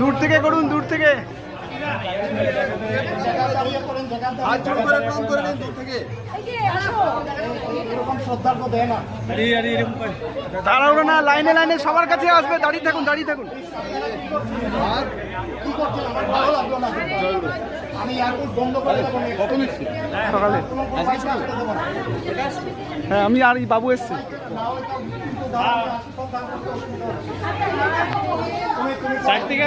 দূর থেকে করুন, দূর থেকে। তাড়াহুড়ো না, লাইনে লাইনে সবার কাছে আসবে। দাঁড়িয়ে থাকুন, দাঁড়িয়ে থাকুন। সকালে হ্যাঁ, আমি আর বাবু এসছি। সাইড থেকে